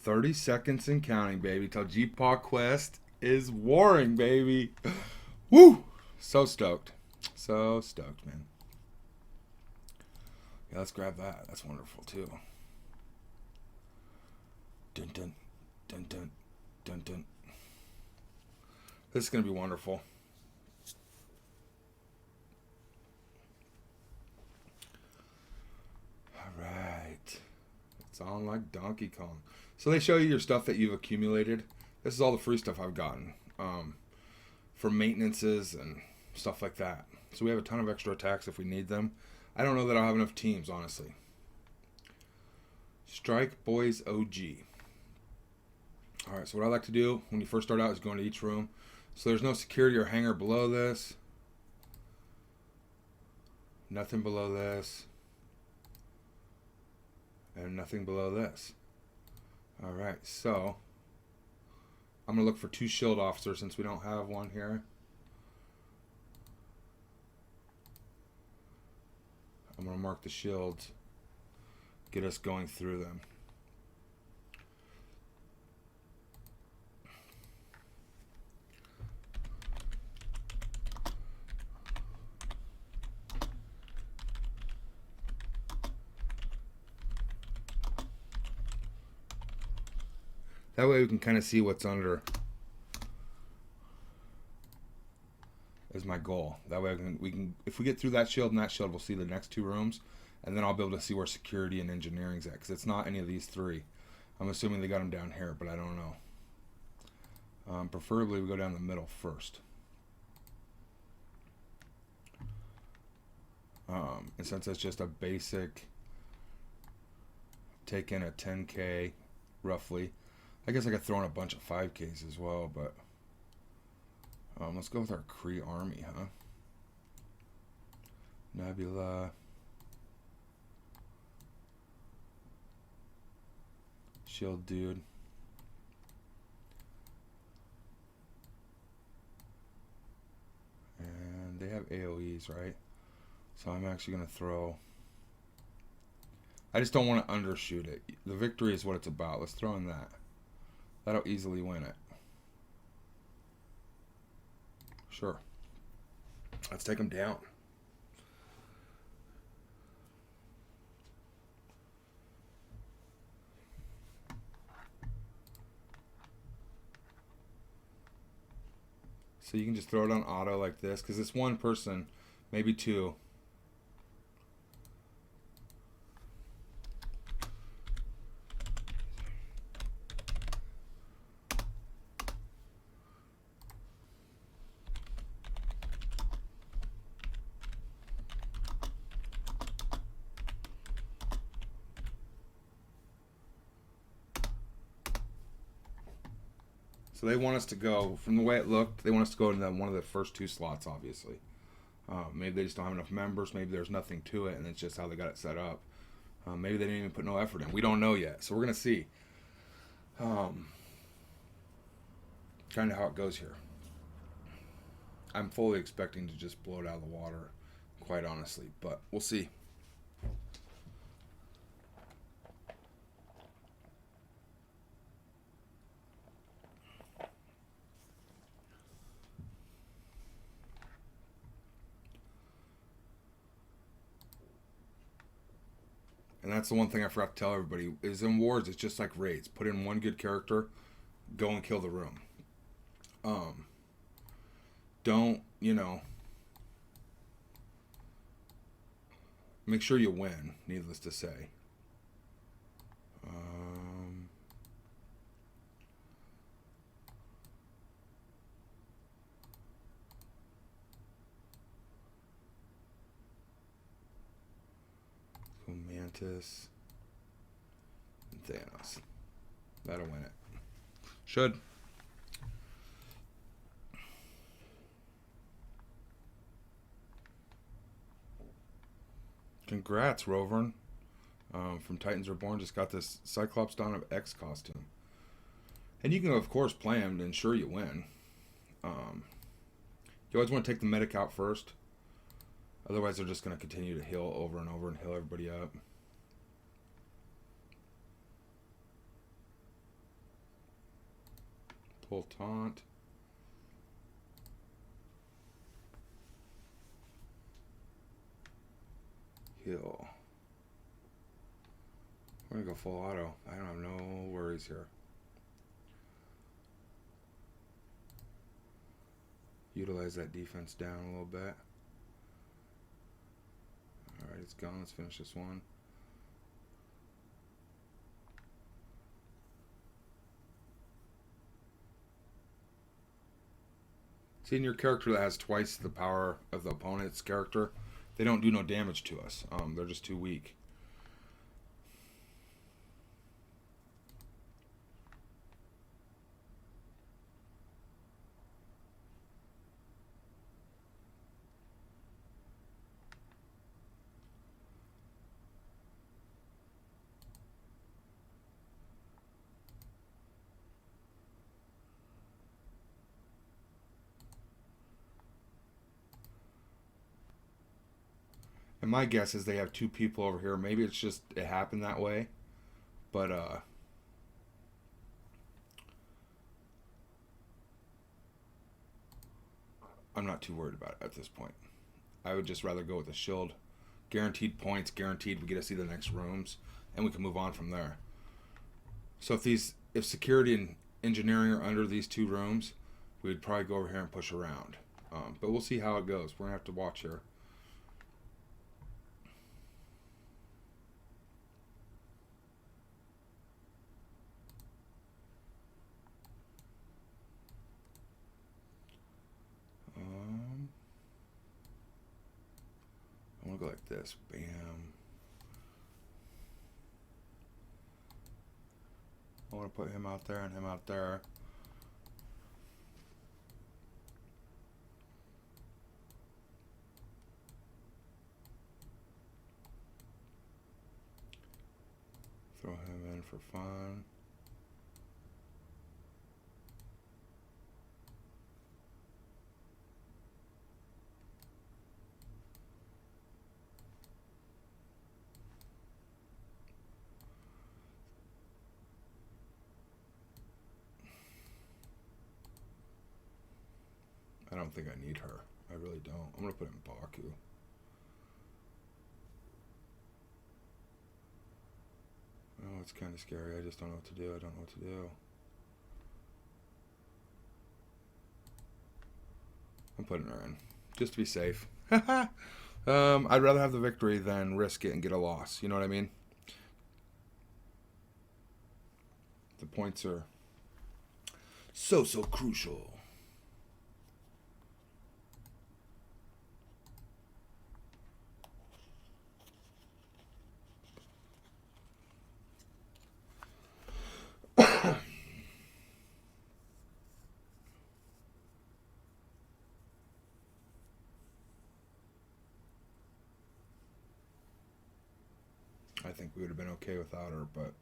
30 seconds and counting, baby, till GpaQuest is warring, baby. Woo! So stoked. So stoked, man. Yeah, let's grab that. That's wonderful, too. Dun dun. Dun dun. Dun dun. This is going to be wonderful. Alright. It's on like Donkey Kong. So they show you your stuff that you've accumulated. This is all the free stuff I've gotten. For maintenances and stuff like that. So we have a ton of extra attacks if we need them. I don't know that I'll have enough teams, honestly. Strike Boys OG. Alright, so what I like to do when you first start out is go into each room. So there's no security or hangar below this. Nothing below this. And nothing below this. Alright, so I'm going to look for 2 shield officers since we don't have one here. I'm going to mark the shields. Get us going through them. That way we can kind of see what's under. Is my goal. That way we can if we get through that shield and that shield, we'll see the next 2 rooms, and then I'll be able to see where security and engineering's at, because it's not any of these 3. I'm assuming they got them down here, but I don't know. Preferably we go down the middle first. And since it's just a basic, take in a 10K roughly. I guess I could throw in a bunch of 5Ks as well, but let's go with our Kree army, huh? Nebula. Shield dude. And they have AoEs, right? So I'm actually going to throw... I just don't want to undershoot it. The victory is what it's about. Let's throw in that. That'll easily win it. Sure. Let's take them down. So you can just throw it on auto like this, because it's 1 person, maybe 2. So they want us to go, from the way it looked, they want us to go into one of the first 2 slots, obviously. Maybe they just don't have enough members. Maybe there's nothing to it, and it's just how they got it set up. Maybe they didn't even put no effort in. We don't know yet, so we're going to see kind of how it goes here. I'm fully expecting to just blow it out of the water, quite honestly, but we'll see. And that's the one thing I forgot to tell everybody, is in wars, it's just like raids. Put in 1 good character, go and kill the room. Don't, make sure you win, needless to say. Mantis and Thanos. That'll win it. Should. Congrats, Rovern. From Titans Reborn, just got this Cyclops Dawn of X costume. And you can, of course, play him to ensure you win. You always want to take the medic out first. Otherwise, they're just going to continue to heal over and over and heal everybody up. Full taunt. Heal. We're gonna go full auto. I don't have no worries here. Utilize that defense down a little bit. Alright, it's gone. Let's finish this one. Seeing your character that has twice the power of the opponent's character, they don't do no damage to us. They're just too weak. And my guess is they have two people over here. Maybe it's just it happened that way. But I'm not too worried about it at this point. I would just rather go with the shield. Guaranteed points, guaranteed we get to see the next rooms, and we can move on from there. So if security and engineering are under these two rooms, we'd probably go over here and push around. But we'll see how it goes. We're gonna have to watch here. I want to go like this. Bam. I want to put him out there and him out there. Throw him in for fun. I don't think I need her. I really don't. I'm going to put in Baku. Oh, it's kind of scary. I just don't know what to do. I don't know what to do. I'm putting her in. Just to be safe. I'd rather have the victory than risk it and get a loss. You know what I mean? The points are so crucial. I think we would have been okay without her, but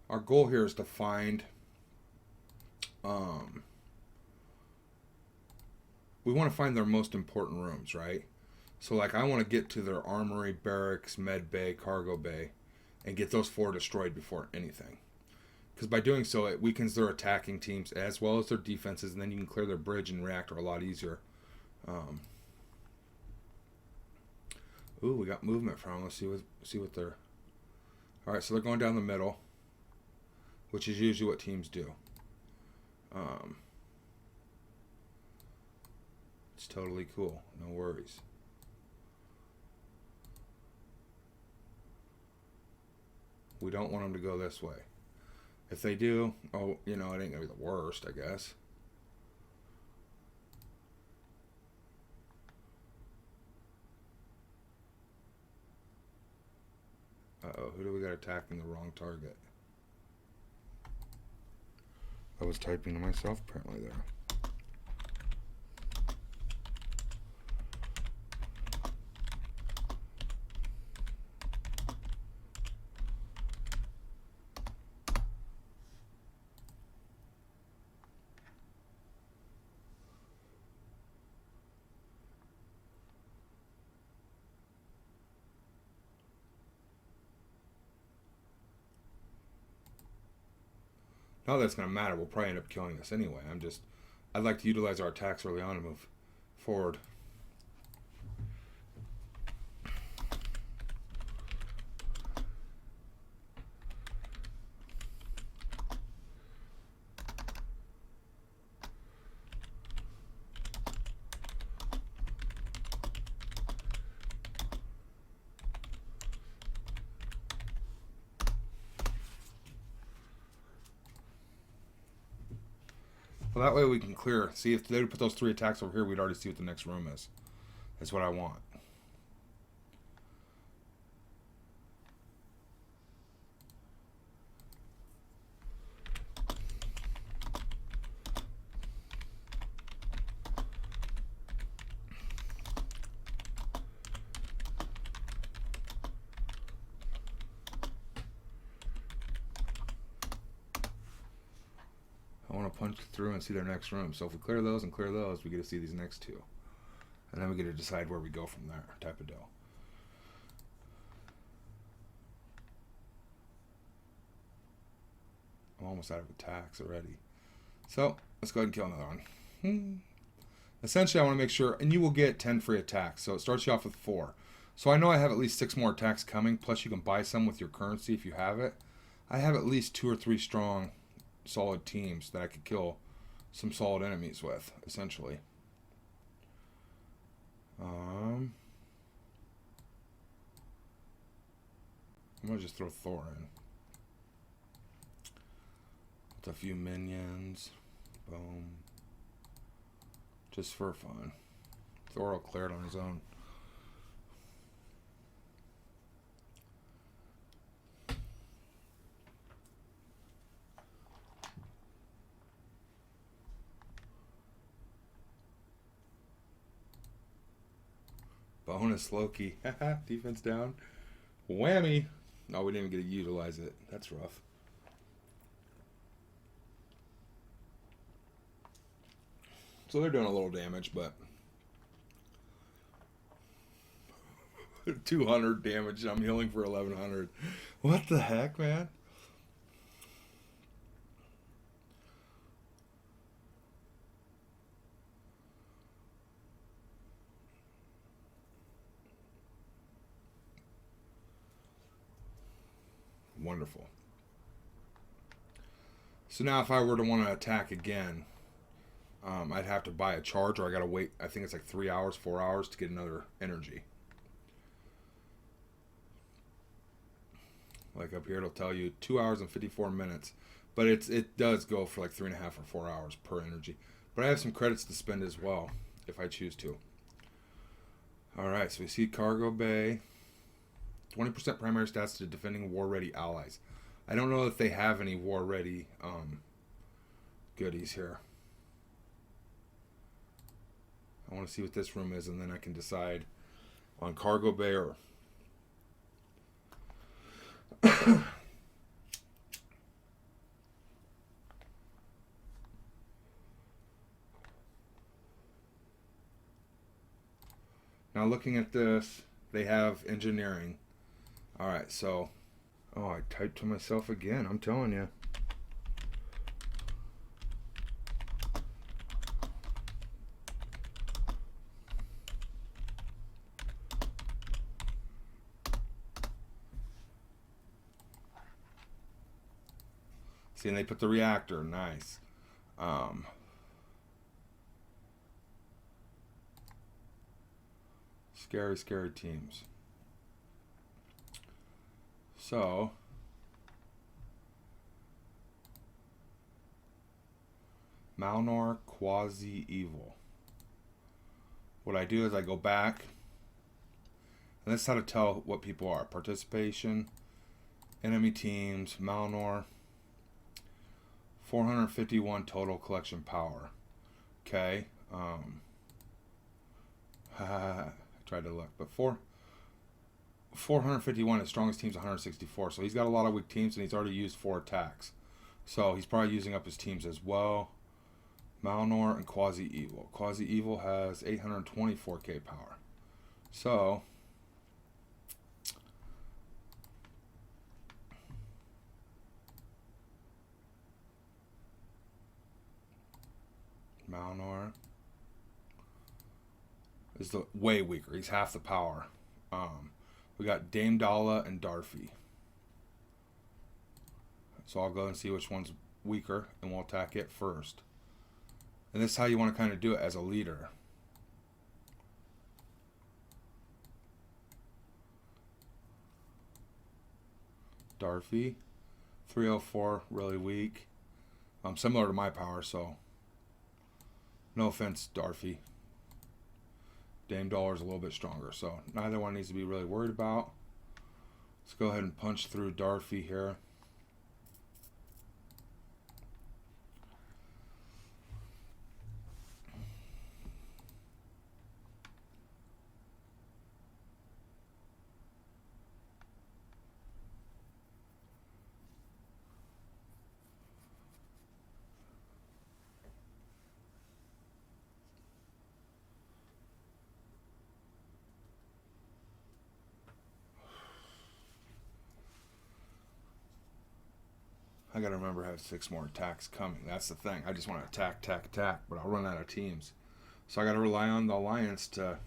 our goal here is to find we want to find their most important rooms, right? So like I want to get to their armory, barracks, med bay, cargo bay, and get those 4 destroyed before anything. Because by doing so, it weakens their attacking teams as well as their defenses, and then you can clear their bridge and reactor a lot easier. Ooh, we got movement from them. Let's see what they're... Alright, so they're going down the middle, which is usually what teams do. It's totally cool. No worries. We don't want them to go this way. If they do, oh, you know, it ain't gonna be the worst, I guess. Uh-oh, who do we got attacking the wrong target? I was typing to myself apparently there. Not that it's going to matter. We'll probably end up killing this anyway. I'd like to utilize our attacks early on and move forward. Well, that way we can clear. See, if they put those 3 attacks over here, we'd already see what the next room is. That's what I want. I want to punch through and see their next room. So if we clear those and clear those, we get to see these next 2. And then we get to decide where we go from there, type of deal. I'm almost out of attacks already. So let's go ahead and kill another one. Essentially, I want to make sure, and you will get 10 free attacks. So it starts you off with 4. So I know I have at least 6 more attacks coming. Plus you can buy some with your currency if you have it. I have at least 2 or 3 strong solid teams that I could kill some solid enemies with, essentially. I'm gonna just throw Thor in. With a few minions. Boom. Just for fun. Thor will clear it on his own. Bonus Loki. Defense down. Whammy. No, we didn't even get to utilize it. That's rough. So they're doing a little damage, but 200 damage. I'm healing for 1100. What the heck, man? Wonderful. So now if I were to want to attack again, I'd have to buy a charge, or I gotta wait, I think it's like 3 hours, 4 hours to get another energy. Like up here it'll tell you 2 hours and 54 minutes, but it does go for like 3.5 or 4 hours per energy. But I have some credits to spend as well if I choose to. Alright, so we see Cargo Bay. 20% primary stats to defending war-ready allies. I don't know if they have any war-ready goodies here. I want to see what this room is, and then I can decide on Cargo Bay or... Now looking at this, they have engineering. Alright, so... Oh, I typed to myself again, I'm telling you. See, and they put the reactor, nice. Scary, scary teams. So, Malnor Quasi-Evil. What I do is I go back, and this is how to tell what people are. Participation, Enemy teams, Malnor. 451 total collection power. Okay. I tried to look, but 451, his strongest team's 164. So he's got a lot of weak teams, and he's already used 4 attacks. So he's probably using up his teams as well. Malnor and Quasi-Evil. Quasi-Evil has 824k power. So Malnor is the way weaker. He's half the power. We got Dame Dala and Darfi. So I'll go and see which one's weaker, and we'll attack it first. And this is how you want to kind of do it as a leader. Darfi, 304, really weak. Similar to my power, so no offense, Darfi. Dame Dollar's a little bit stronger, so neither one needs to be really worried about. Let's go ahead and punch through Darfi here. I gotta remember I have 6 more attacks coming. That's the thing. I just want to attack, but I'll run out of teams. So I gotta rely on the alliance to...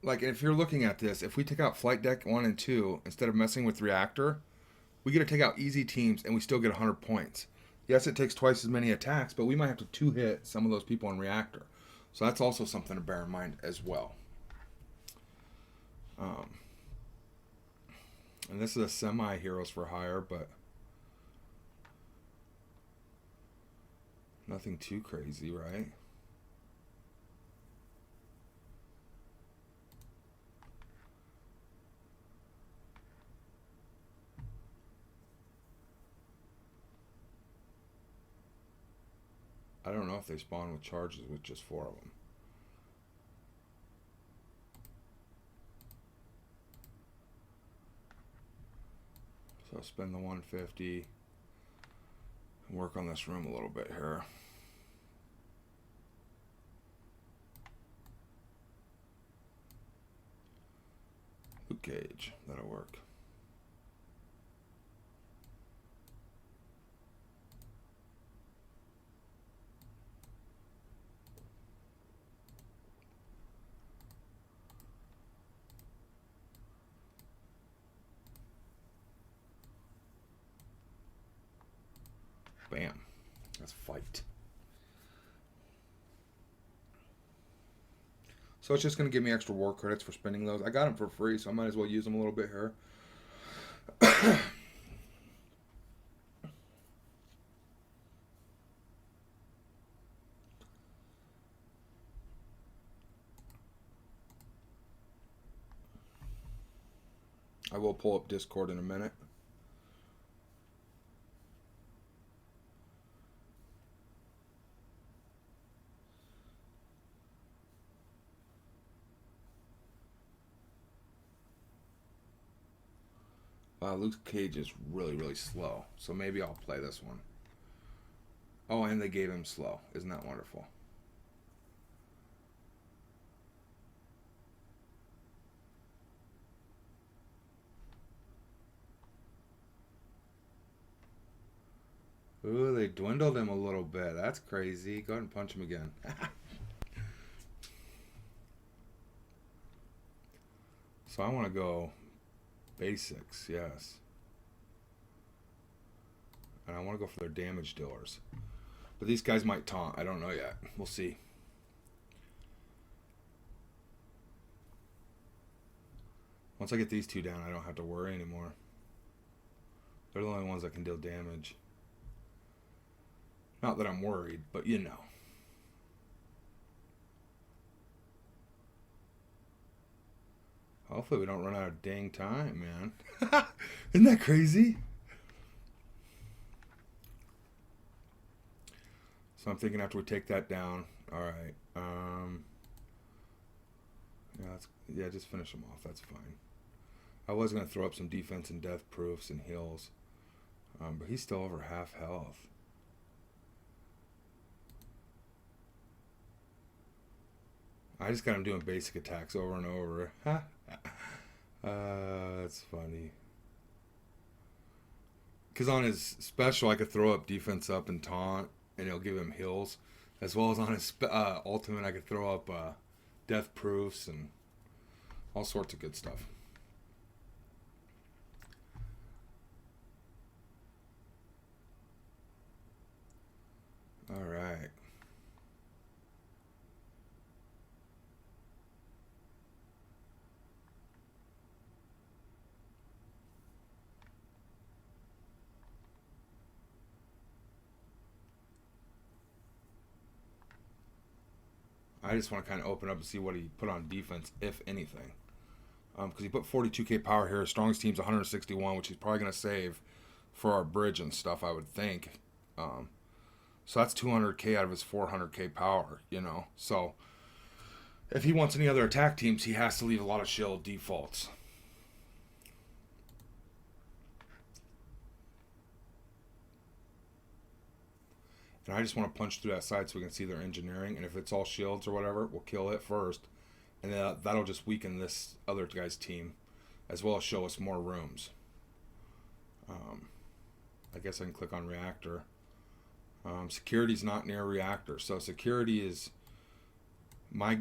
Like, if you're looking at this, if we take out Flight Deck 1 and 2, instead of messing with Reactor, we get to take out easy teams, and we still get 100 points. Yes, it takes twice as many attacks, but we might have to 2-hit some of those people in Reactor. So that's also something to bear in mind as well. And this is a semi-heroes for hire, but nothing too crazy, right? I don't know if they spawn with charges with just 4 of them. So I'll spend the 150 and work on this room a little bit here. Luke Cage, that'll work. Bam. Let's fight. So it's just going to give me extra war credits for spending those. I got them for free, so I might as well use them a little bit here. I will pull up Discord in a minute. Wow, Luke Cage is really, really slow. So maybe I'll play this one. Oh, and they gave him slow. Isn't that wonderful? Ooh, they dwindled him a little bit. That's crazy. Go ahead and punch him again. So I want to go basics, yes. And I want to go for their damage dealers. But these guys might taunt. I don't know yet. We'll see. Once I get these two down, I don't have to worry anymore. They're the only ones that can deal damage. Not that I'm worried, but you know. Hopefully we don't run out of dang time, man. Isn't that crazy? So I'm thinking after we take that down, all right. Yeah, just finish him off. That's fine. I was gonna throw up some defense and death proofs and heals, but he's still over half health. I just got him doing basic attacks over and over. That's funny. Because on his special, I could throw up defense up and taunt, and it'll give him heals. As well as on his ultimate, I could throw up death proofs and all sorts of good stuff. All right. I just want to kind of open up and see what he put on defense, if anything. Because he put 42k power here. His strongest team's 161, which he's probably going to save for our bridge and stuff, I would think. So that's 200k out of his 400k power, you know. So if he wants any other attack teams, he has to leave a lot of shield defaults. And I just want to punch through that side so we can see their engineering. And if it's all shields or whatever, we'll kill it first. And then that'll just weaken this other guy's team, as well as show us more rooms. I guess I can click on reactor. Security's not near reactor, so security is my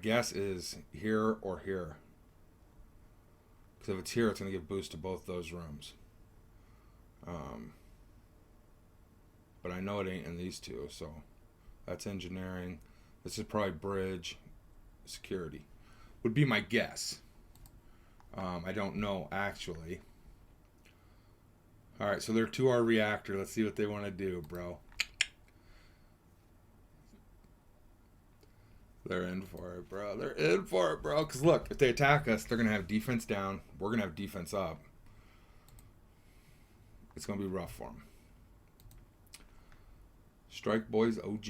guess is here or here. Because if it's here, it's going to give boost to both those rooms. But I know it ain't in these two, so that's engineering. This is probably bridge, security. Would be my guess. I don't know actually. All right, so they're 2R reactor. Let's see what they want to do, bro. They're in for it, bro. They're in for it, bro. Because look, if they attack us, they're going to have defense down. We're going to have defense up. It's going to be rough for them. Strike Boys OG.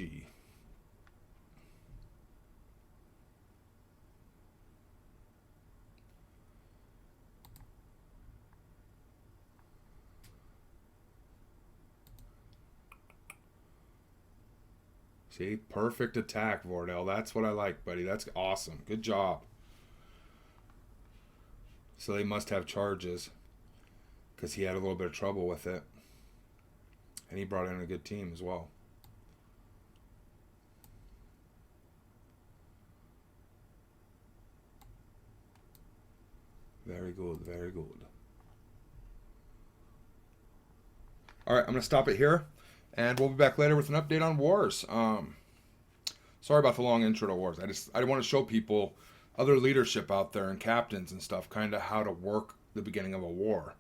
See, perfect attack, Vordell. That's what I like, buddy. That's awesome. Good job. So they must have charges because he had a little bit of trouble with it. And he brought in a good team as well. Very good, very good. All right, I'm going to stop it here. And we'll be back later with an update on Wars. Sorry about the long intro to Wars. I want to show people other leadership out there and captains and stuff, kind of how to work the beginning of a war.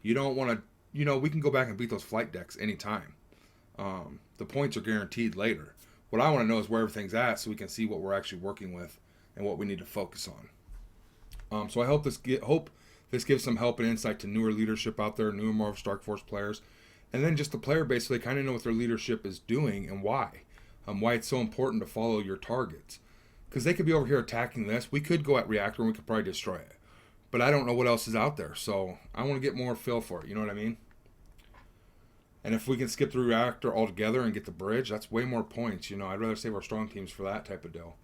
You don't want to, you know, we can go back and beat those flight decks anytime. The points are guaranteed later. What I want to know is where everything's at so we can see what we're actually working with and what we need to focus on. So I hope this gives some help and insight to newer leadership out there, newer more Stark Force players. And then just the player base, so they kind of know what their leadership is doing and why. Why it's so important to follow your targets. Because they could be over here attacking this. We could go at reactor and we could probably destroy it. But I don't know what else is out there. So I want to get more feel for it. You know what I mean? And if we can skip the reactor altogether and get the bridge, that's way more points. You know, I'd rather save our strong teams for that type of deal.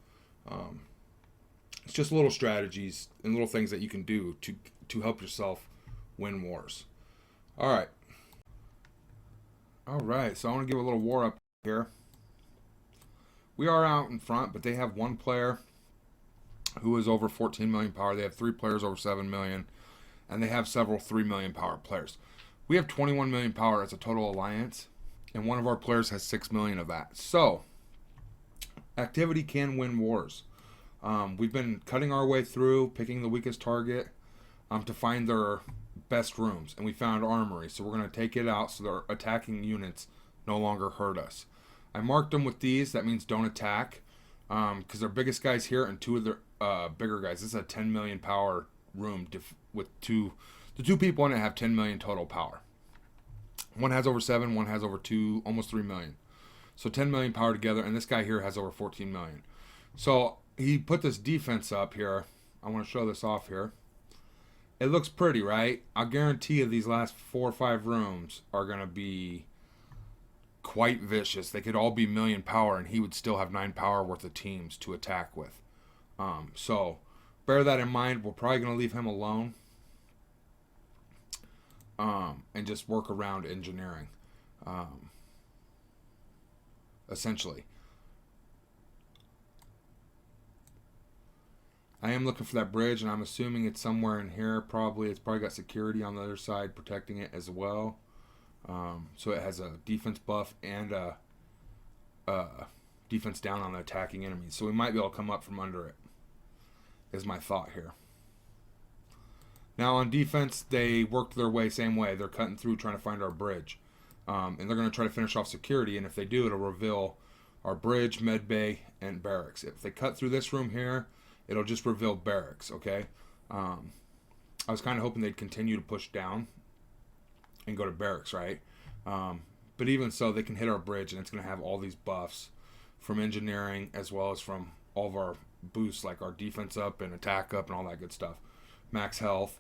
It's just little strategies and little things that you can do to help yourself win wars. All right. All right, so I want to give a little war up here. We are out in front, but they have one player who is over 14 million power. They have 3 players over 7 million, and they have several 3 million power players. We have 21 million power as a total alliance, and one of our players has 6 million of that. So activity can win wars. We've been cutting our way through, picking the weakest target to find their best rooms, and we found armory, so we're going to take it out so their attacking units no longer hurt us. I marked them with these. That means don't attack, because their biggest guys here and two of their bigger guys. This is a 10 million power room with the two people in it have 10 million total power. One has over 7, one has over 2, almost 3 million. So 10 million power together, and this guy here has over 14 million. So he put this defense up here. I want to show this off here. It looks pretty, right? I guarantee you these last 4 or 5 rooms are going to be quite vicious. They could all be million power, and he would still have 9 power worth of teams to attack with. So bear that in mind. We're probably going to leave him alone and just work around engineering, essentially. I am looking for that bridge, and I'm assuming it's somewhere in here. It's probably got security on the other side protecting it as well. So it has a defense buff and a defense down on the attacking enemies. So we might be able to come up from under it, is my thought here. Now on defense, they worked their way same way. They're cutting through trying to find our bridge. And they're going to try to finish off security, and if they do, it'll reveal our bridge, med bay, and barracks. If they cut through this room here, it'll just reveal barracks, okay? I was kind of hoping they'd continue to push down and go to barracks, right? But even so, they can hit our bridge, and it's going to have all these buffs from engineering as well as from all of our boosts, like our defense up and attack up and all that good stuff. Max health.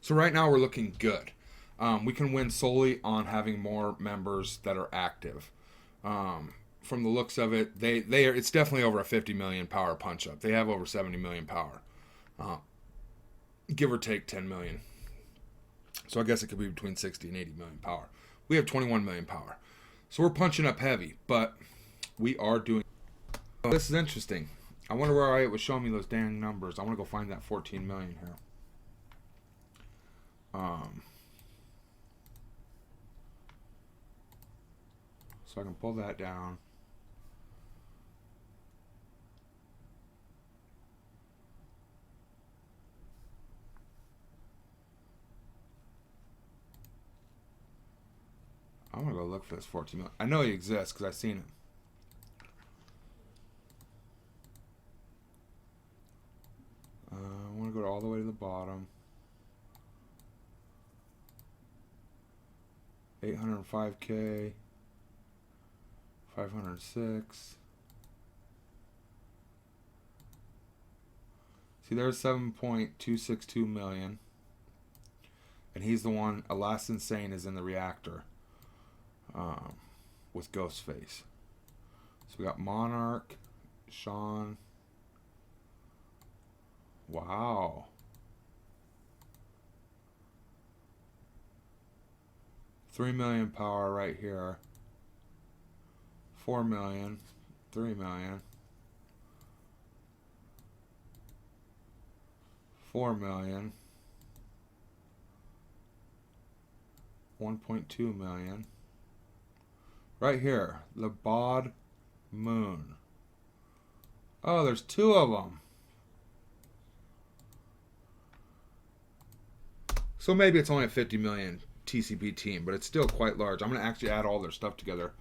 So right now we're looking good. We can win solely on having more members that are active. From the looks of it, it's definitely over a 50 million power punch up. They have over 70 million power, give or take 10 million. So I guess it could be between 60 and 80 million power. We have 21 million power, so we're punching up heavy. But we are doing. Oh, this is interesting. I wonder where it was showing me those dang numbers. I want to go find that 14 million here. So I can pull that down. I'm going to go look for this 14 million. I know he exists because I've seen it. I want to go all the way to the bottom. 805K. 506. See, there's 7.262 million. And he's the one, Last Insane is in the reactor. With Ghostface. So we got Monarch, Sean. Wow. $3 million power right here. 4 million. 3 million. 4 million. 1.2 million. Right here, the Bod Moon. Oh, there's 2 of them. So maybe it's only a 50 million TCP team, but it's still quite large. I'm going to actually add all their stuff together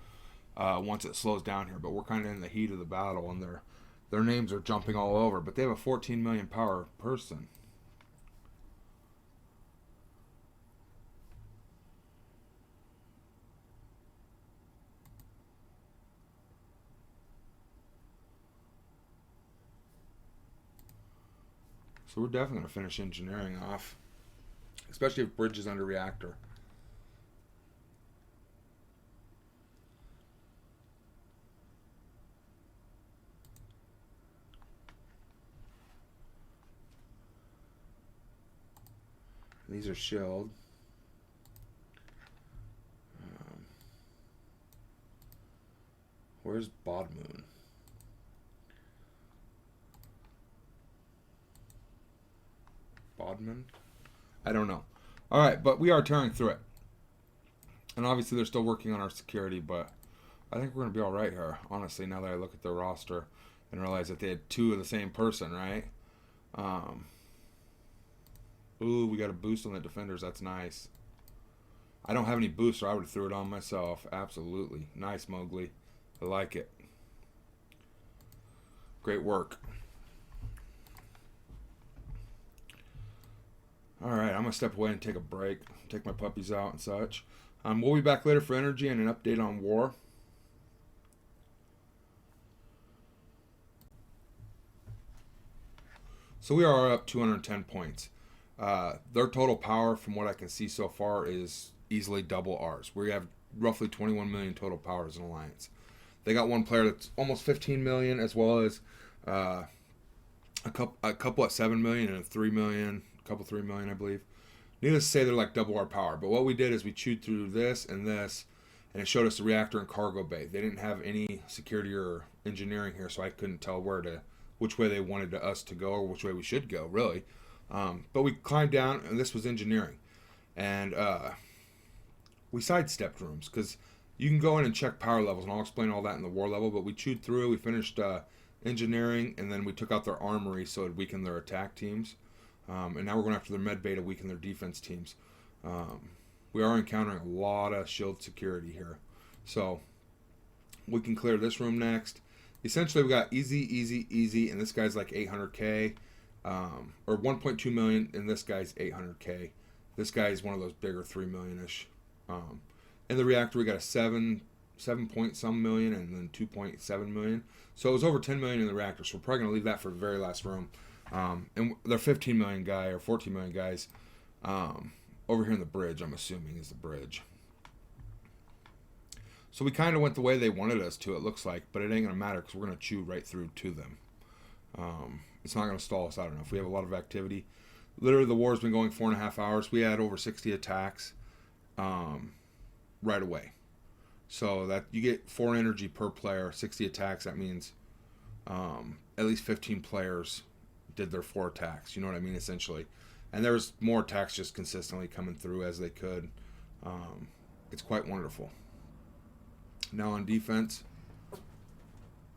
once it slows down here. But we're kind of in the heat of the battle, and their names are jumping all over. But they have a 14 million power person. So we're definitely going to finish engineering off. Especially if bridge is under reactor. These are shield. Where's Bod Moon? Bodman? I don't know. All right, but we are tearing through it. And obviously they're still working on our security, but I think we're going to be all right here, honestly, now that I look at their roster and realize that they had two of the same person, right? Um, Ooh, we got a boost on the defenders. That's nice. I don't have any booster. I would have threw it on myself. Absolutely. Nice, Mowgli. I like it. Great work. Alright, I'm going to step away and take a break. Take my puppies out and such. We'll be back later for energy and an update on war. So we are up 210 points. Their total power, from what I can see so far, is easily double ours. We have roughly 21 million total power as an alliance. They got one player that's almost 15 million, as well as a couple at 7 million and a 3 million, a couple 3 million, I believe. Needless to say, they're like double our power. But what we did is we chewed through this, and it showed us the reactor and cargo bay. They didn't have any security or engineering here, so I couldn't tell which way they wanted us to go or which way we should go, really. But we climbed down, and this was engineering. And we sidestepped rooms, because you can go in and check power levels, and I'll explain all that in the war level, but we chewed through, we finished engineering, and then we took out their armory so it weakened their attack teams. And now we're going after their med bay to weaken their defense teams. We are encountering a lot of shield security here. So we can clear this room next. Essentially, we got easy, and this guy's like 800k, or 1.2 million, and this guy's 800k. This guy is one of those bigger 3 million-ish. In the reactor, we got a 7 point some million, and then 2.7 million. So it was over 10 million in the reactor. So we're probably going to leave that for the very last room. And their 15 million guy or 14 million guys over here in the bridge, I'm assuming, is the bridge. So we kind of went the way they wanted us to, it looks like, but it ain't going to matter because we're going to chew right through to them. It's not going to stall us out enough. We have a lot of activity. Literally, the war's been going 4.5 hours. We had over 60 attacks right away. So that you get 4 energy per player, 60 attacks. That means at least 15 players did their 4 attacks. You know what I mean, essentially. And there's more attacks just consistently coming through as they could. It's quite wonderful. Now on defense,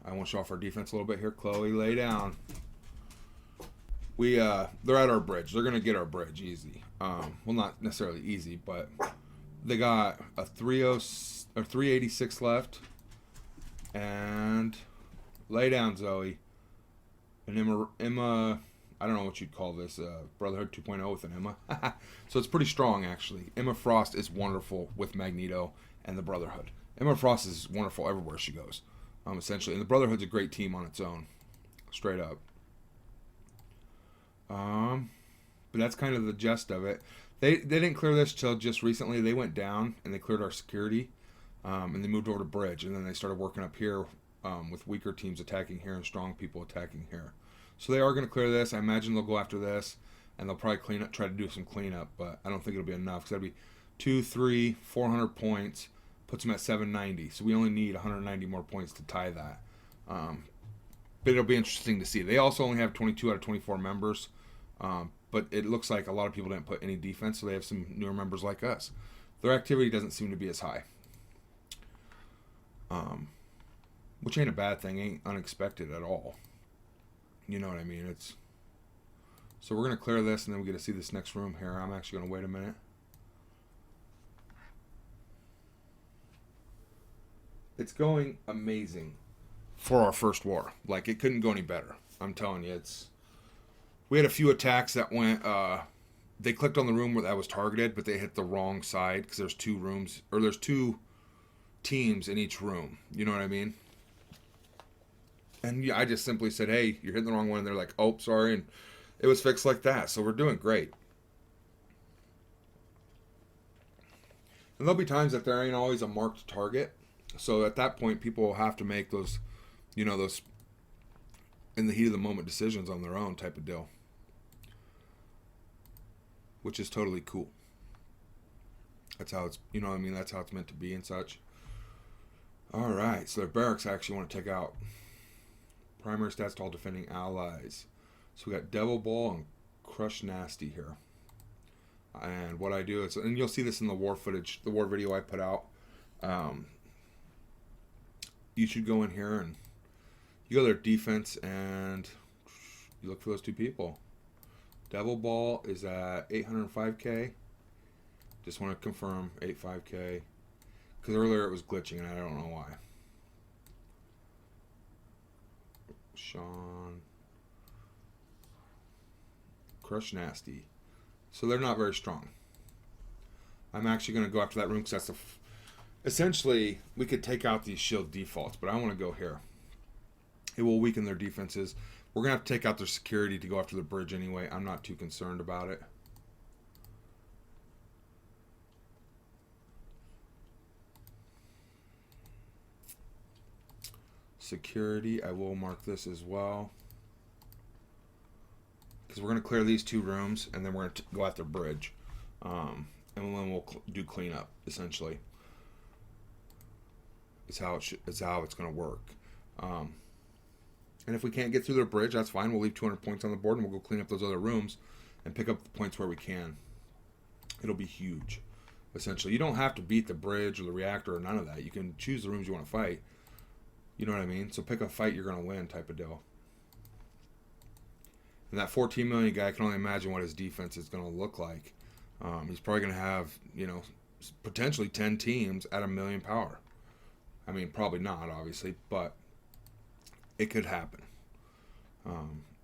I want to show off our defense a little bit here. Chloe, lay down. They're at our bridge. They're gonna get our bridge easy. Well, not necessarily easy, but they got a 386 left. And lay down, Zoe. And Emma, I don't know what you'd call this, Brotherhood 2.0 with an Emma. So it's pretty strong, actually. Emma Frost is wonderful with Magneto and the Brotherhood. Emma Frost is wonderful everywhere she goes, essentially. And the Brotherhood's a great team on its own, straight up. But that's kind of the gist of it. They didn't clear this till just recently. They went down and they cleared our security, and they moved over to bridge, and then they started working up here with weaker teams attacking here and strong people attacking here. So they are going to clear this. I imagine they'll go after this, and they'll probably try to do some cleanup, but I don't think it'll be enough because that'd be 2, 3, 400 points. Puts them at 790, so we only need 190 more points to tie that. But it'll be interesting to see. They also only have 22 out of 24 members, but it looks like a lot of people didn't put any defense, so they have some newer members like us. Their activity doesn't seem to be as high, which ain't a bad thing, ain't unexpected at all. You know what I mean? So we're going to clear this, and then we get to see this next room here. I'm actually going to wait a minute. It's going amazing for our first war. Like, it couldn't go any better. I'm telling you, we had a few attacks that went, they clicked on the room where that was targeted, but they hit the wrong side because there's 2 rooms, or there's 2 teams in each room. You know what I mean? And yeah, I just simply said, hey, you're hitting the wrong one. And they're like, oh, sorry. And it was fixed like that. So we're doing great. And there'll be times that there ain't always a marked target. So at that point, people will have to make those in the heat of the moment decisions on their own type of deal. Which is totally cool. That's how it's, you know what I mean? That's how it's meant to be and such. All right. So their barracks actually want to take out primary stats to all defending allies. So we got Devil Ball and Crush Nasty here. And what I do is, and you'll see this in the war footage, the war video I put out. You should go in here and you go to their defense and you look for those two people. Devil Ball is at 805k. Just want to confirm 85k. Because earlier it was glitching and I don't know why. Sean. Crush Nasty. So they're not very strong. I'm actually going to go after that room because that's essentially, we could take out these shield defaults, but I want to go here. It will weaken their defenses. We're going to have to take out their security to go after the bridge anyway. I'm not too concerned about it. Security, I will mark this as well. Because we're going to clear these two rooms, and then we're going to go after bridge. And then we'll do cleanup, essentially. It's how it's going to work. And if we can't get through the bridge, that's fine. We'll leave 200 points on the board, and we'll go clean up those other rooms and pick up the points where we can. It'll be huge, essentially. You don't have to beat the bridge or the reactor or none of that. You can choose the rooms you want to fight. You know what I mean? So pick a fight you're going to win type of deal. And that 14 million guy, I can only imagine what his defense is going to look like. He's probably going to have, potentially 10 teams at 1 million power. I mean, probably not, obviously, but it could happen.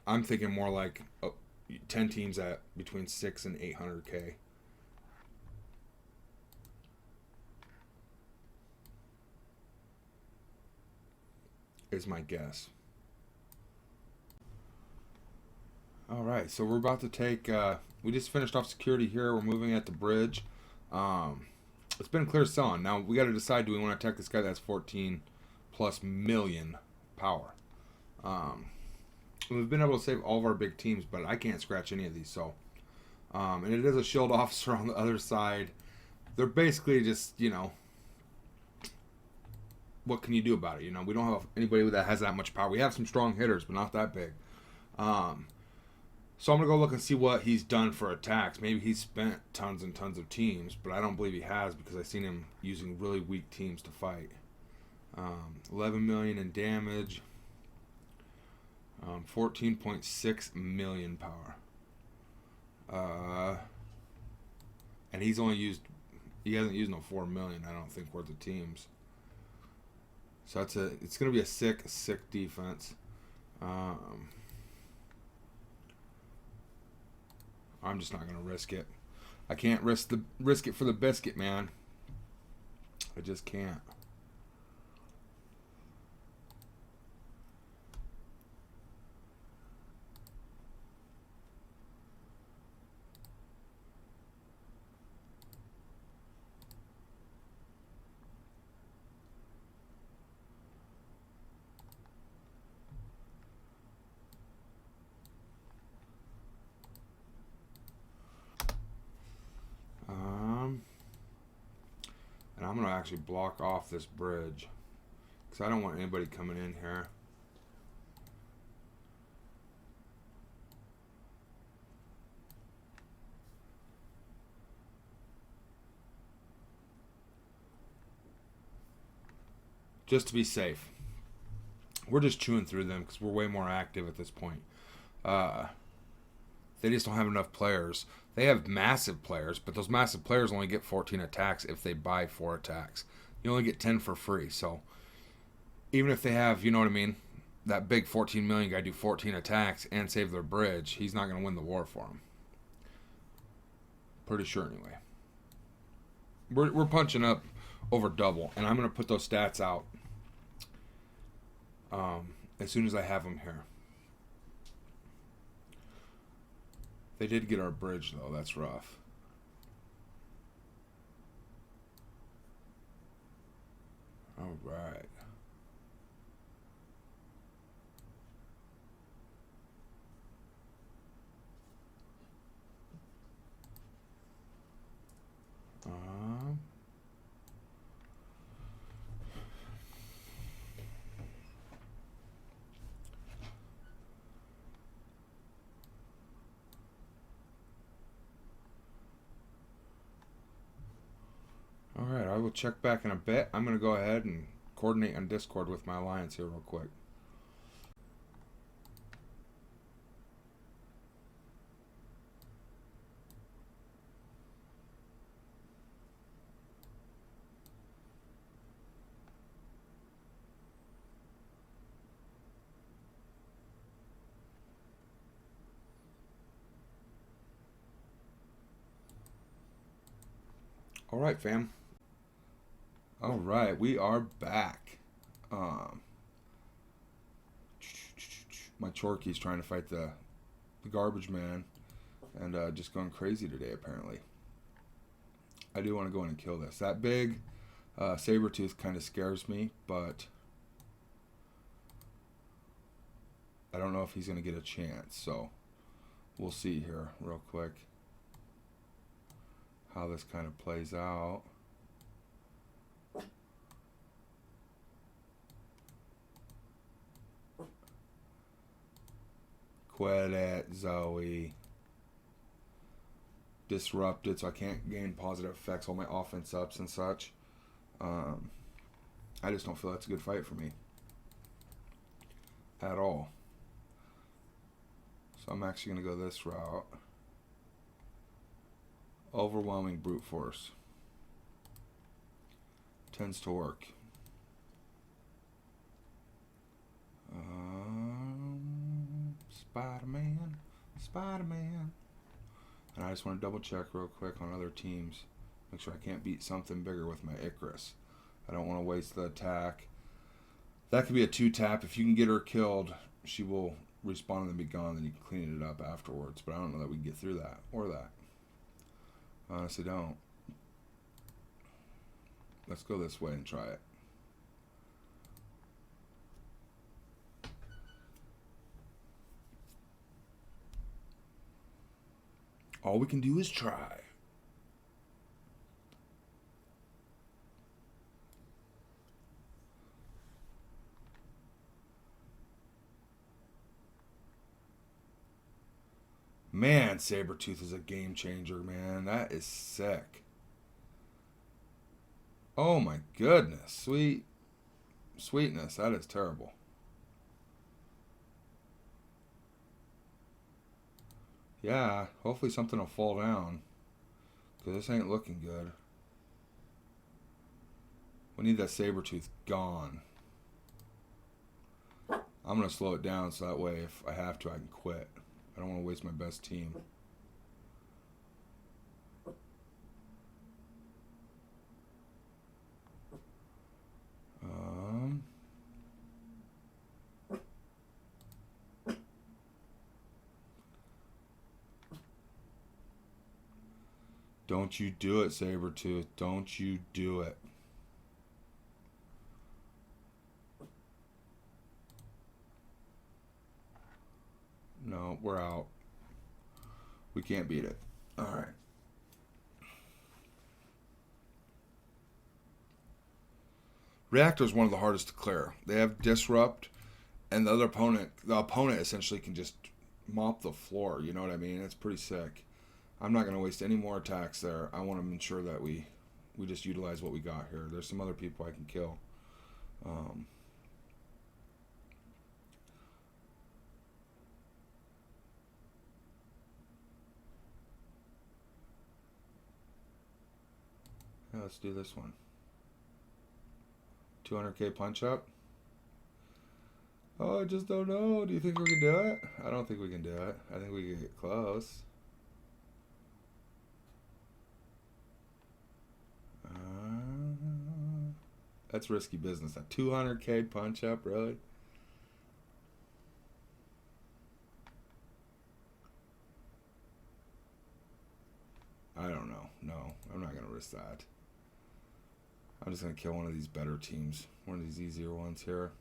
I'm thinking more like 10 teams at between 6 and 800k. Is my guess. All right, so we're about to take. We just finished off security here. We're moving at the bridge. It's been clear selling. Now we got to decide: do we want to attack this guy that's 14 plus million power? We've been able to save all of our big teams, but I can't scratch any of these. So, and it is a shield officer on the other side. They're basically just, what can you do about it? We don't have anybody that has that much power. We have some strong hitters, but not that big. So I'm going to go look and see what he's done for attacks. Maybe he's spent tons and tons of teams, but I don't believe he has because I've seen him using really weak teams to fight. 11 million in damage. 14.6 million power. And he hasn't used no 4 million, I don't think, worth of teams. So it's going to be a sick defense. I'm just not going to risk it. I can't risk it for the biscuit, man. I just can't. And I'm going to actually block off this bridge because I don't want anybody coming in here. Just to be safe. We're just chewing through them because we're way more active at this point. They just don't have enough players. They have massive players, but those massive players only get 14 attacks if they buy 4 attacks. You only get 10 for free. So even if they have, you know what I mean, that big 14 million guy do 14 attacks and save their bridge, he's not going to win the war for them. Pretty sure anyway. We're punching up over double, and I'm going to put those stats out as soon as I have them here. They did get our bridge, though. That's rough. All right. we'll check back in a bit. I'm going to go ahead and coordinate on Discord with my alliance here real quick. All right, fam. All right, we are back. My Chorkey's trying to fight the garbage man and just going crazy today, apparently. I do want to go in and kill this. That big Sabertooth kind of scares me, but I don't know if he's going to get a chance, so we'll see here real quick how this kind of plays out. Quit it, Zoe. Disrupted, so I can't gain positive effects, all my offense ups and such. I just don't feel that's a good fight for me at all. So I'm actually going to go this route. Overwhelming brute force. Tends to work. Spider-Man. Spider-Man. And I just want to double check real quick on other teams. Make sure I can't beat something bigger with my Icarus. I don't want to waste the attack. That could be a 2-tap. If you can get her killed, she will respawn and then be gone. Then you can clean it up afterwards. But I don't know that we can get through that or that. I honestly don't. Let's go this way and try it. All we can do is try. Man, Sabertooth is a game changer, man. That is sick. Oh my goodness. Sweetness. That is terrible. Yeah, hopefully something will fall down. Because this ain't looking good. We need that Sabertooth gone. I'm going to slow it down so that way if I have to, I can quit. I don't want to waste my best team. Don't you do it, Sabertooth. Don't you do it. No, we're out. We can't beat it. All right. Reactor is one of the hardest to clear. They have Disrupt, and the opponent essentially can just mop the floor. You know what I mean? It's pretty sick. I'm not going to waste any more attacks there. I want to ensure that we just utilize what we got here. There's some other people I can kill. Yeah, let's do this one. 200k punch up. Oh, I just don't know. Do you think we can do it? I don't think we can do it. I think we can get close. That's risky business. That 200k punch up, really? I don't know. No, I'm not going to risk that. I'm just going to kill one of these better teams. One of these easier ones here.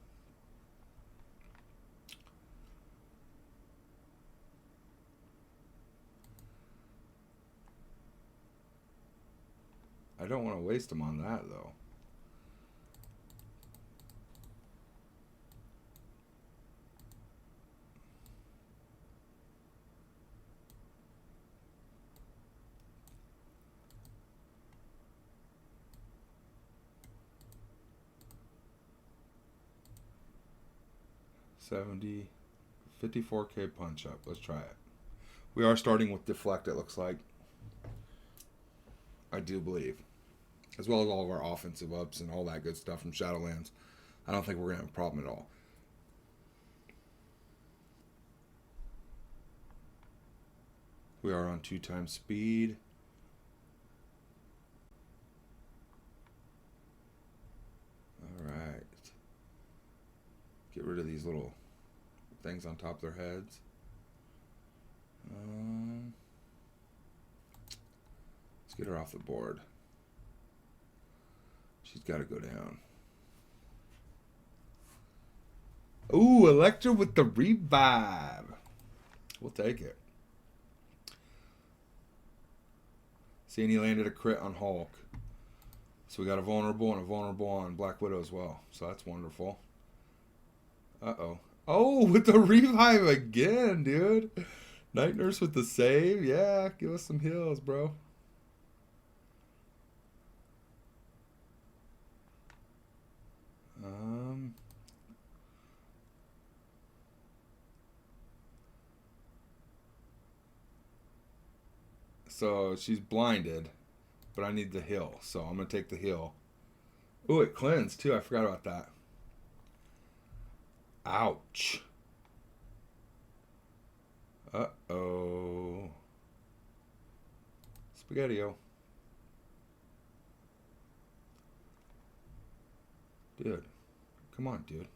I don't want to waste them on that, though. 70, 54k punch up. Let's try it. We are starting with deflect, it looks like. I do believe. As well as all of our offensive ups and all that good stuff from Shadowlands. I don't think we're going to have a problem at all. We are on 2 times speed. Alright. Get rid of these little things on top of their heads. Let's get her off the board. She's got to go down. Ooh, Electra with the revive. We'll take it. See, and he landed a crit on Hulk. So we got a vulnerable and a vulnerable on Black Widow as well. So that's wonderful. Uh-oh. Oh, with the revive again, dude. Night Nurse with the save. Yeah, give us some heals, bro. So she's blinded, but I need the heal. So I'm going to take the heal. Ooh, it cleansed too. I forgot about that. Ouch. Uh-oh. Spaghetti-O. Dude. Come on, dude.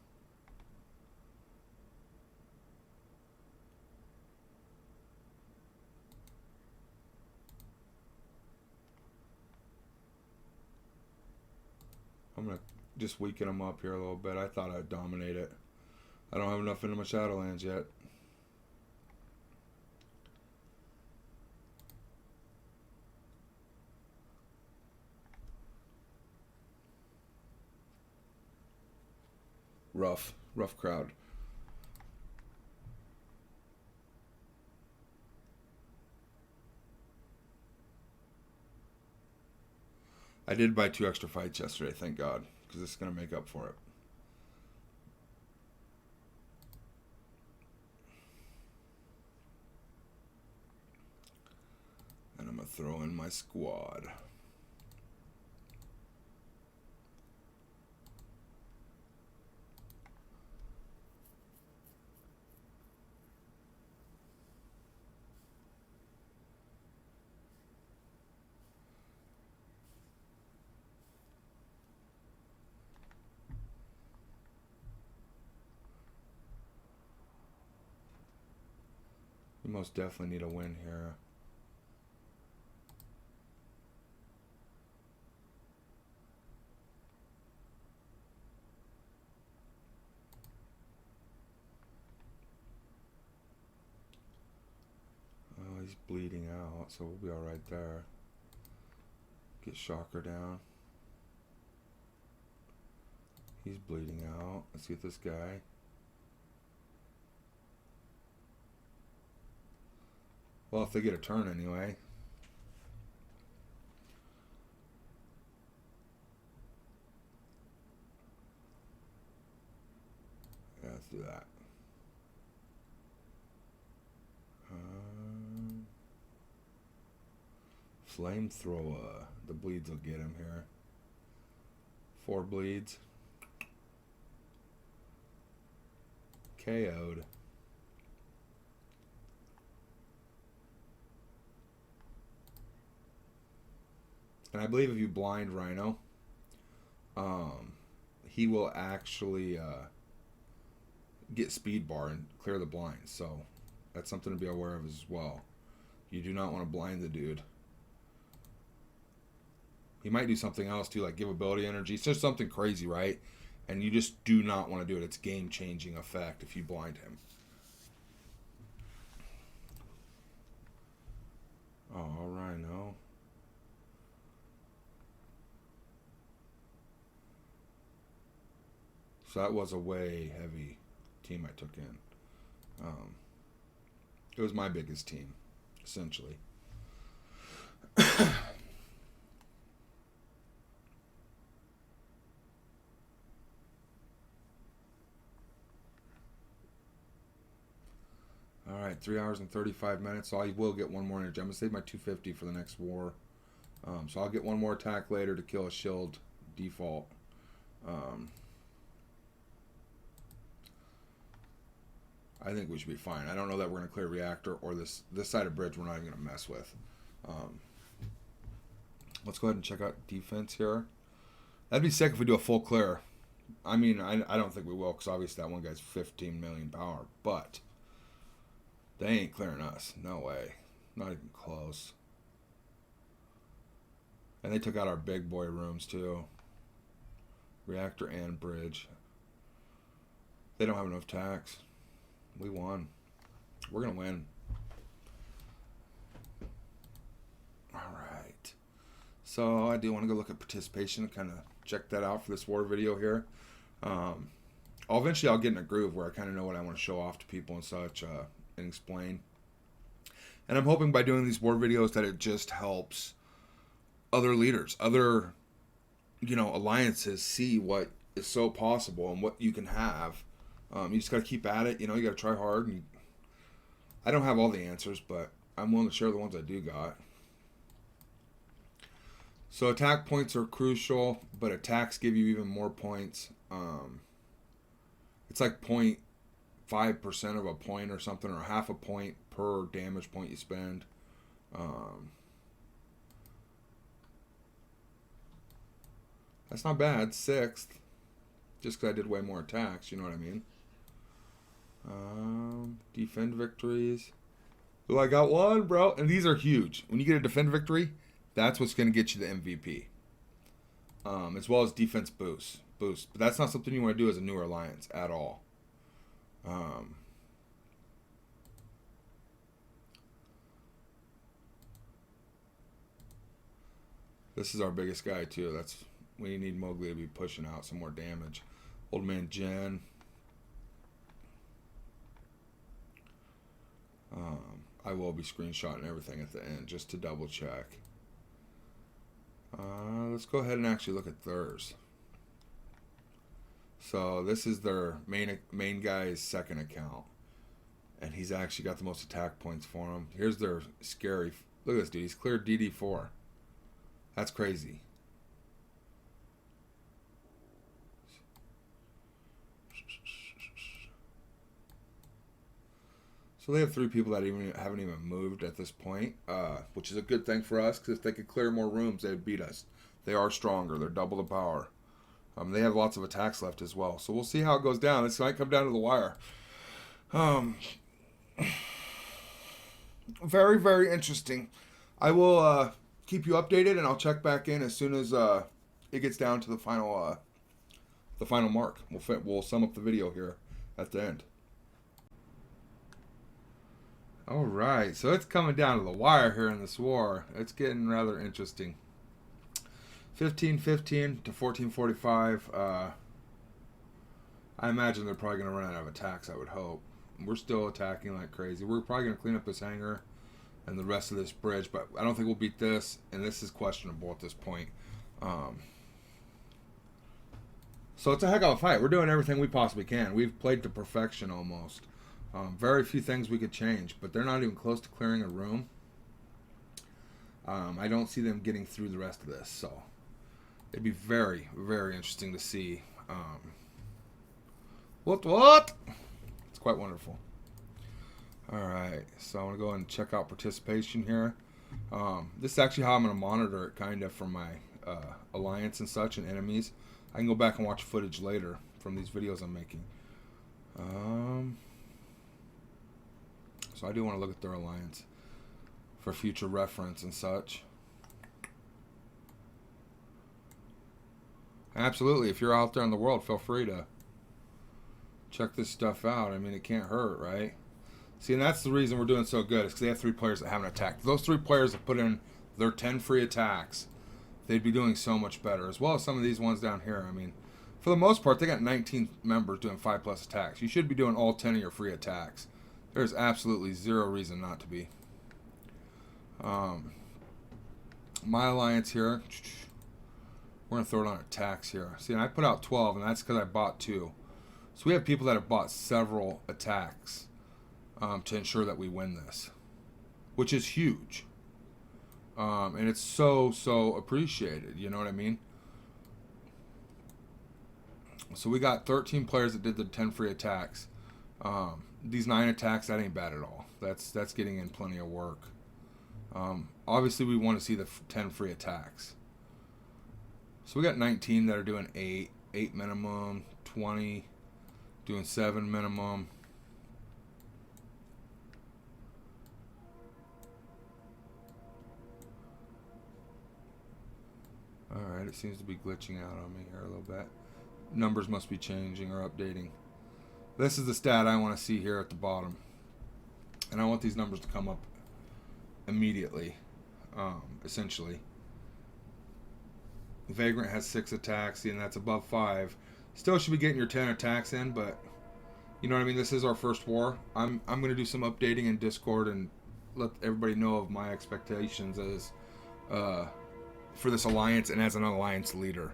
I'm going to just weaken them up here a little bit. I thought I'd dominate it. I don't have enough into my Shadowlands yet. Rough crowd. I did buy 2 extra fights yesterday, thank God, because this is going to make up for it. And I'm going to throw in my squad. We most definitely need a win here. Oh, he's bleeding out, so we'll be all right there. Get Shocker down. He's bleeding out. Let's get this guy. Well, if they get a turn anyway. Yeah, let's do that. Flamethrower. The bleeds will get him here. 4 bleeds. KO'd. And I believe if you blind Rhino, he will actually get speed bar and clear the blinds. So that's something to be aware of as well. You do not want to blind the dude. He might do something else too, like give ability energy. It's just something crazy, right? And you just do not want to do it. It's game-changing effect if you blind him. Oh, Rhino. So that was a way heavy team I took in. It was my biggest team, essentially. right, 3 hours and 35 minutes. So I will get one more energy. I'm going to save my 250 for the next war. So I'll get one more attack later to kill a shield default. I think we should be fine. I don't know that we're going to clear reactor or this side of bridge we're not even going to mess with. Let's go ahead and check out defense here. That'd be sick if we do a full clear. I mean, I don't think we will because obviously that one guy's 15 million power. But they ain't clearing us. No way. Not even close. And they took out our big boy rooms too. Reactor and bridge. They don't have enough tax. We won. We're going to win. Alright. So I do want to go look at participation and kind of check that out for this war video here. Eventually I'll get in a groove where I kind of know what I want to show off to people and such and explain. And I'm hoping by doing these war videos that it just helps other leaders, other, alliances see what is so possible and what you can have. You just got to keep at it. You got to try hard. And I don't have all the answers, but I'm willing to share the ones I do got. So attack points are crucial, but attacks give you even more points. It's like 0.5% of a point or something, or half a point per damage point you spend. That's not bad. 6th. Just because I did way more attacks, you know what I mean? Defend victories. Oh, I got one, bro. And these are huge. When you get a defend victory, that's what's going to get you the MVP. As well as defense boost. But that's not something you want to do as a newer alliance at all. This is our biggest guy, too. We need Mowgli to be pushing out some more damage. Old man Jen. I will be screenshotting everything at the end just to double check. Let's go ahead and actually look at theirs. So this is their main guy's second account. And he's actually got the most attack points for him. Here's their scary... Look at this dude. He's cleared DD4. That's crazy. So they have 3 people that haven't even moved at this point, which is a good thing for us, because if they could clear more rooms, they would beat us. They are stronger. They're double the power. They have lots of attacks left as well. So we'll see how it goes down. This might come down to the wire. Very, very interesting. I will keep you updated, and I'll check back in as soon as it gets down to the final mark. We'll sum up the video here at the end. Alright, so it's coming down to the wire here in this war. It's getting rather interesting. 15-15 to 14-45. I imagine they're probably going to run out of attacks, I would hope. We're still attacking like crazy. We're probably going to clean up this hangar and the rest of this bridge, but I don't think we'll beat this, and this is questionable at this point. So it's a heck of a fight. We're doing everything we possibly can. We've played to perfection almost. Very few things we could change, but they're not even close to clearing a room. I don't see them getting through the rest of this, so it'd be very, very interesting to see. What? It's quite wonderful. Alright, so I'm going to go and check out participation here. This is actually how I'm going to monitor it, kind of, from my alliance and such, and enemies. I can go back and watch footage later from these videos I'm making. So I do want to look at their alliance for future reference and such. Absolutely, if you're out there in the world, feel free to check this stuff out. I mean, it can't hurt, right? See, and that's the reason we're doing so good, is because they have 3 players that haven't attacked. If those 3 players that put in their 10 free attacks, they'd be doing so much better, as well as some of these ones down here. I mean, for the most part, they got 19 members doing 5+ attacks. You should be doing all 10 of your free attacks. There's absolutely zero reason not to be. My alliance here, we're going to throw it on attacks here. See, and I put out 12, and that's because I bought 2. So we have people that have bought several attacks. to ensure that we win this, which is huge. And it's so appreciated. You know what I mean? So we got 13 players that did the 10 free attacks. These 9 attacks, that ain't bad at all. That's getting in plenty of work. Obviously, we want to see the 10 free attacks. So we got 19 that are doing 8 minimum, 20 doing 7 minimum. Alright, it seems to be glitching out on me here a little bit. Numbers must be changing or updating. This is the stat I want to see here at the bottom. And I want these numbers to come up immediately, essentially. Vagrant has 6 attacks, and that's above 5. Still should be getting your 10 attacks in, but you know what I mean? This is our first war. I'm going to do some updating in Discord and let everybody know of my expectations as for this alliance and as an alliance leader.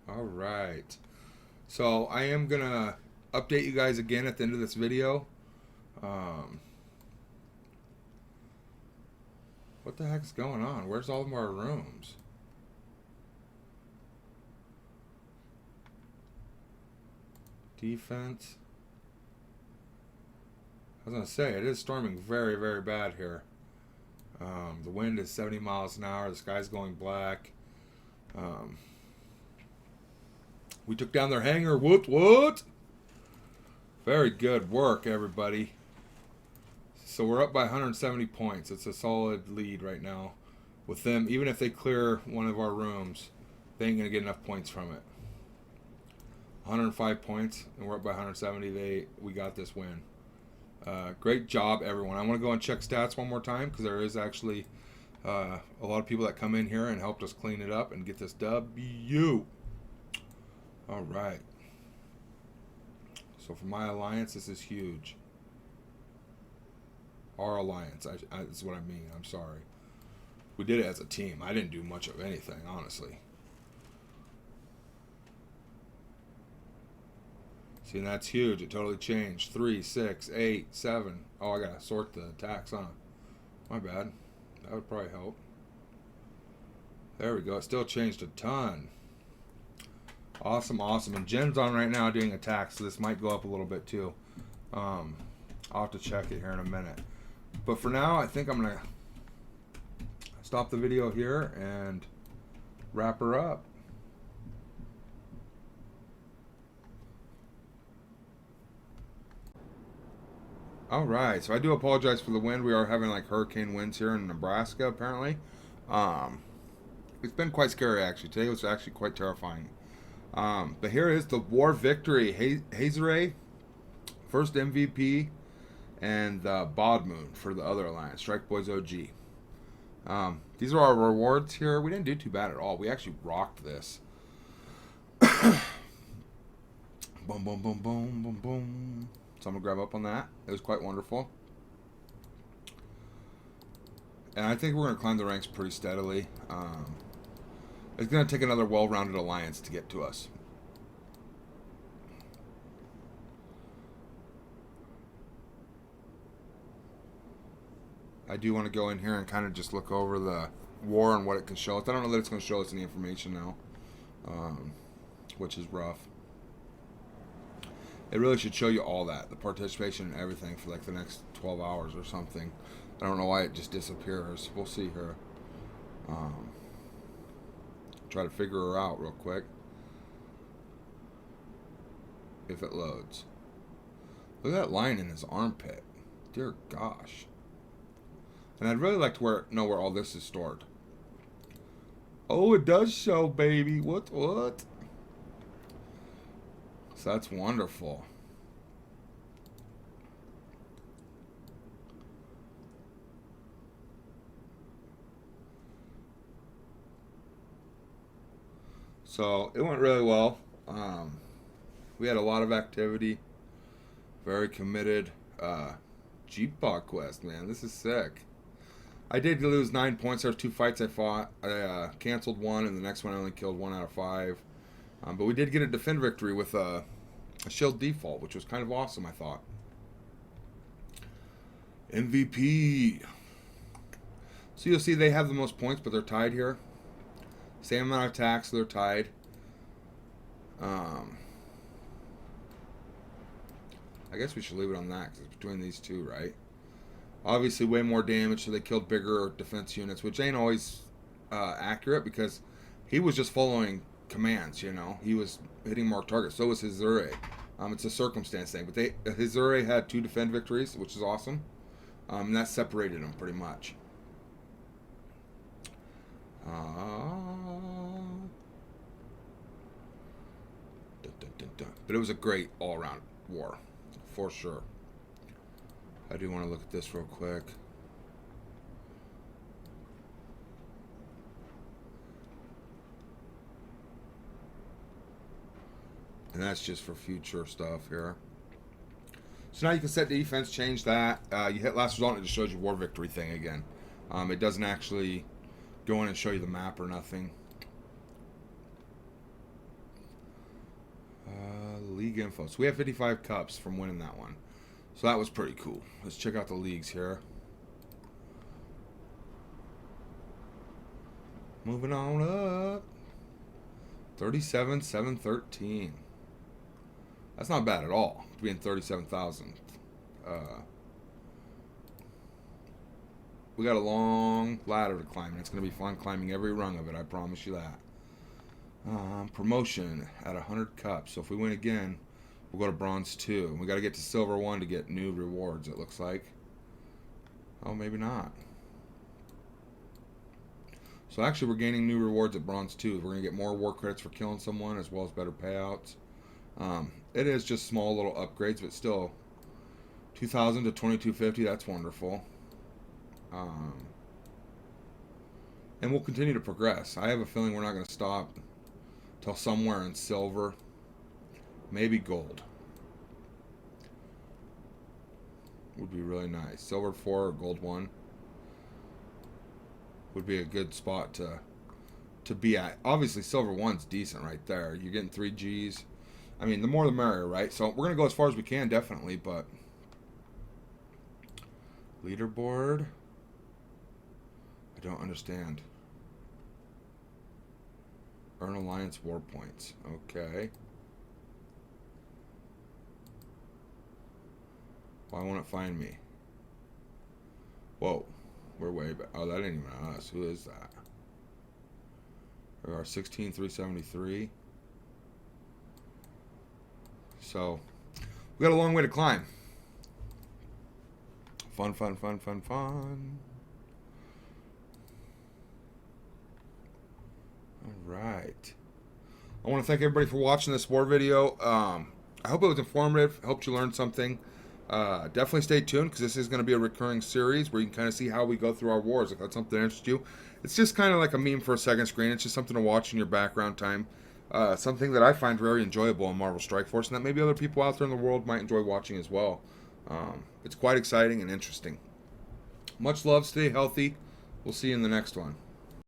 All right. So I am going to update you guys again at the end of this video. What the heck's going on? Where's all of our rooms? Defense. I was going to say, it is storming very bad here. The wind is 70 miles an hour. The sky's going black. We took down their hangar. What? Very good work, everybody. So we're up by 170 points. It's a solid lead right now with them. Even if they clear one of our rooms, they ain't going to get enough points from it. 105 points, and we're up by 170. We got this win. Great job, everyone. I want to go and check stats one more time because there is actually a lot of people that come in here and helped us clean it up and get this W. All right. So for my alliance, this is huge. Our alliance, that's what I mean. I'm sorry. We did it as a team. I didn't do much of anything, honestly. See, and that's huge. It totally changed. 3, 6, 8, 7. Oh, I gotta sort the attacks, huh? My bad. That would probably help. There we go. It still changed a ton. Awesome. And Jen's on right now doing attacks, so this might go up a little bit too. I'll have to check it here in a minute. But for now, I think I'm going to stop the video here and wrap her up. Alright, so I do apologize for the wind. We are having like hurricane winds here in Nebraska, apparently. It's been quite scary, actually. Today was actually quite terrifying. But here is the war victory. Hazare, first MVP, and Bodmoon for the other alliance, Strike Boys OG. These are our rewards here. We didn't do too bad at all. We actually rocked this. Boom, boom, boom, boom, boom, boom. So I'm going to grab up on that. It was quite wonderful. And I think we're going to climb the ranks pretty steadily. It's going to take another well-rounded alliance to get to us. I do want to go in here and kind of just look over the war and what it can show us. I don't know that it's going to show us any information now, which is rough. It really should show you all that, the participation and everything for like the next 12 hours or something. I don't know why it just disappears. We'll see here. Try to figure her out real quick. If it loads. Look at that line in his armpit. Dear gosh. And I'd really like to know where all this is stored. Oh, it does show, baby. What? So that's wonderful. So it went really well. We had a lot of activity. Very committed. GpaQuest's, man. This is sick. I did lose 9 points. There was 2 fights I fought. I canceled one, and the next one I only killed 1 out of 5. But we did get a defend victory with a shield default, which was kind of awesome, I thought. MVP. So you'll see they have the most points, but they're tied here. Same amount of attacks, so they're tied. I guess we should leave it on that because it's between these two, right? Obviously, way more damage, so they killed bigger defense units, which ain't always accurate because he was just following commands, you know. He was hitting marked targets. So was Hizure. It's a circumstance thing. But Hizure had 2 defend victories, which is awesome. And that separated them pretty much. But it was a great all-around war, for sure. I do want to look at this real quick. And that's just for future stuff here. So now you can set defense, change that. You hit last result and it just shows you war victory thing again. It doesn't actually go in and show you the map or nothing. League info. So we have 55 cups from winning that one. So that was pretty cool. Let's check out the leagues here. Moving on up. 37, 7, 13. That's not bad at all, to be in 37,000. We got a long ladder to climb, and it's going to be fun climbing every rung of it, I promise you that. Promotion at 100 cups. So if we win again, we'll go to bronze 2. And we got to get to silver 1 to get new rewards, it looks like. Oh, maybe not. So actually, we're gaining new rewards at bronze 2. We're going to get more war credits for killing someone, as well as better payouts. It is just small little upgrades, but still 2,000 to 2,250. That's wonderful. And we'll continue to progress. I have a feeling we're not going to stop till somewhere in silver, maybe gold. Would be really nice. Silver 4 or gold 1 would be a good spot to be at. Obviously, silver 1's decent right there. You're getting 3 Gs. I mean, the more the merrier, right? So we're going to go as far as we can, definitely, but leaderboard, I don't understand. Earn alliance war points. Okay. Why won't it find me? Whoa. We're way back. Oh, that ain't even us. Who is that? We are 16,373. So, we got a long way to climb. Fun, fun, fun, fun, fun. Alright. I want to thank everybody for watching this war video. I hope it was informative. I hope you learned something. Definitely stay tuned because this is going to be a recurring series where you can kind of see how we go through our wars. If that's something that interests you. It's just kind of like a meme for a second screen. It's just something to watch in your background time. Something that I find very enjoyable in Marvel Strike Force and that maybe other people out there in the world might enjoy watching as well. It's quite exciting and interesting. Much love. Stay healthy. We'll see you in the next one.